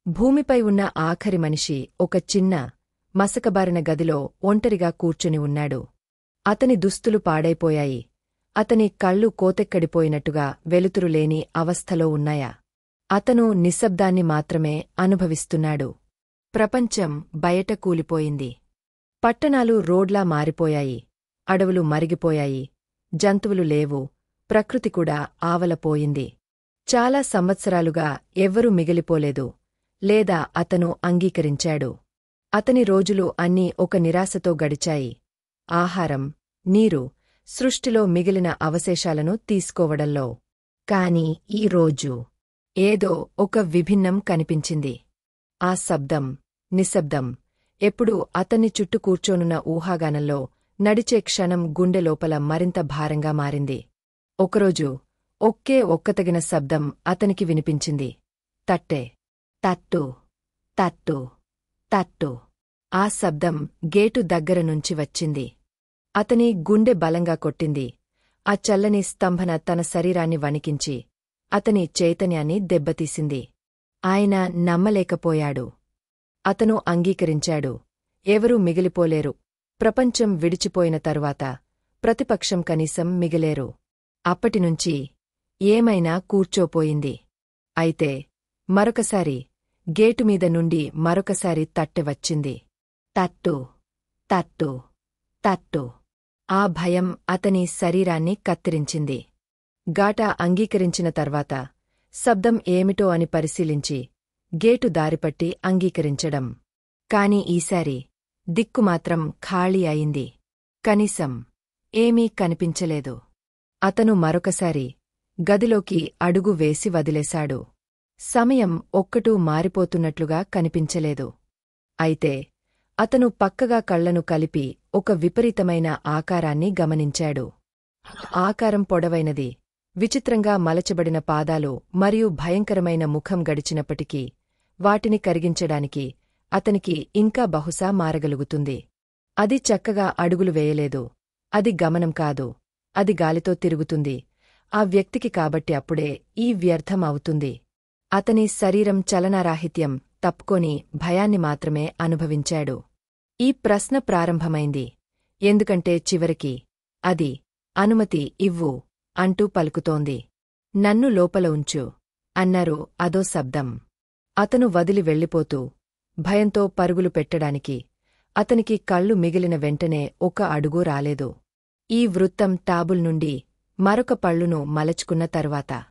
భూమిపై ఉన్న ఆఖరి మనిషి ఒక చిన్న, మసకబారిన గదిలో ఒంటరిగా కూర్చుని ఉన్నాడు. అతని దుస్తులు పాడైపోయాయి. అతని కళ్ళు కోతెక్కడిపోయినట్టుగా వెలుతురులేని అవస్థలో ఉన్నాయా. అతను నిశ్శబ్దాన్ని మాత్రమే అనుభవిస్తున్నాడు. ప్రపంచం బయట కూలిపోయింది. పట్టణాలు రోడ్లా మారిపోయాయి. అడవులు మరిగిపోయాయి. జంతువులు లేవు. ప్రకృతి కూడా ఆవలపోయింది. చాలా సంవత్సరాలుగా ఎవ్వరూ మిగిలిపోలేదు. లేదా అతను అంగీకరించాడు. అతని రోజులు అన్నీ ఒక నిరాశతో గడిచాయి. ఆహారం, నీరు, సృష్టిలో మిగిలిన అవశేషాలను తీసుకోవడంలో. కాని ఈ రోజు ఏదో ఒక విభిన్నం కనిపించింది. ఆ శబ్దం, నిశ్శబ్దం, ఎప్పుడూ అతన్ని చుట్టూ కూర్చోనున్న ఊహాగానంలో నడిచే క్షణం గుండె లోపల మరింత భారంగా మారింది. ఒకరోజు ఒక్కతగిన శబ్దం అతనికి వినిపించింది. తట్టే. తట్టు, తట్టు, తట్టు. ఆ శబ్దం గేటు దగ్గరనుంచి వచ్చింది. అతని గుండె బలంగా కొట్టింది. ఆ చల్లని స్తంభన తన శరీరాన్ని వణికించి అతని చైతన్యాన్ని దెబ్బతీసింది. ఆయన నమ్మలేకపోయాడు. అతను అంగీకరించాడు. ఎవరూ మిగిలిపోలేరు. ప్రపంచం విడిచిపోయిన తరువాత ప్రతిపక్షం కనీసం మిగిలేరు. అప్పటినుంచి ఏమైనా కూర్చోపోయింది. అయితే మరొకసారి గేటుమీద నుండి మరొకసారి తట్టె వచ్చింది. తట్టు, తట్టు, తట్టు. ఆ భయం అతని శరీరాన్ని కత్తిరించింది. గాట అంగీకరించిన తర్వాత శబ్దం ఏమిటో అని పరిశీలించి గేటు దారిపట్టి అంగీకరించడం. కాని ఈసారి దిక్కుమాత్రం ఖాళీ అయింది. కనీసం ఏమీ కనిపించలేదు. అతను మరొకసారి గదిలోకి అడుగు వేసి వదిలేశాడు. సమయం ఒక్కటూ మారిపోతున్నట్లుగా కనిపించలేదు. అయితే అతను పక్కగా కళ్లను కలిపి ఒక విపరీతమైన ఆకారాన్ని గమనించాడు. ఆకారం పొడవైనది, విచిత్రంగా మలచబడిన పాదాలు మరియు భయంకరమైన ముఖం గడిచినప్పటికీ వాటిని కరిగించడానికి అతనికి ఇంకా బహుశా మారగలుగుతుంది. అది చక్కగా అడుగులు వేయలేదు. అది గమనం కాదు. అది గాలితో తిరుగుతుంది. ఆ వ్యక్తికి కాబట్టి అప్పుడే ఈ వ్యర్థం అవుతుంది. అతని శరీరం చలనారాహిత్యం తప్పుకొని భయాన్ని మాత్రమే అనుభవించాడు. ఈ ప్రశ్న ప్రారంభమైంది. ఎందుకంటే చివరికి అది అనుమతి ఇవ్వు అంటూ పలుకుతోంది. నన్ను లోపల ఉంచు అన్నారు అదో శబ్దం. అతను వదిలి వెళ్ళిపోతూ భయంతో పరుగులు పెట్టడానికి అతనికి కళ్ళు మిగిలిన వెంటనే ఒక అడుగు రాలేదు. ఈ వృత్తం టాబుల్ నుండి మరొక పళ్ళును మలచుకున్న తరువాత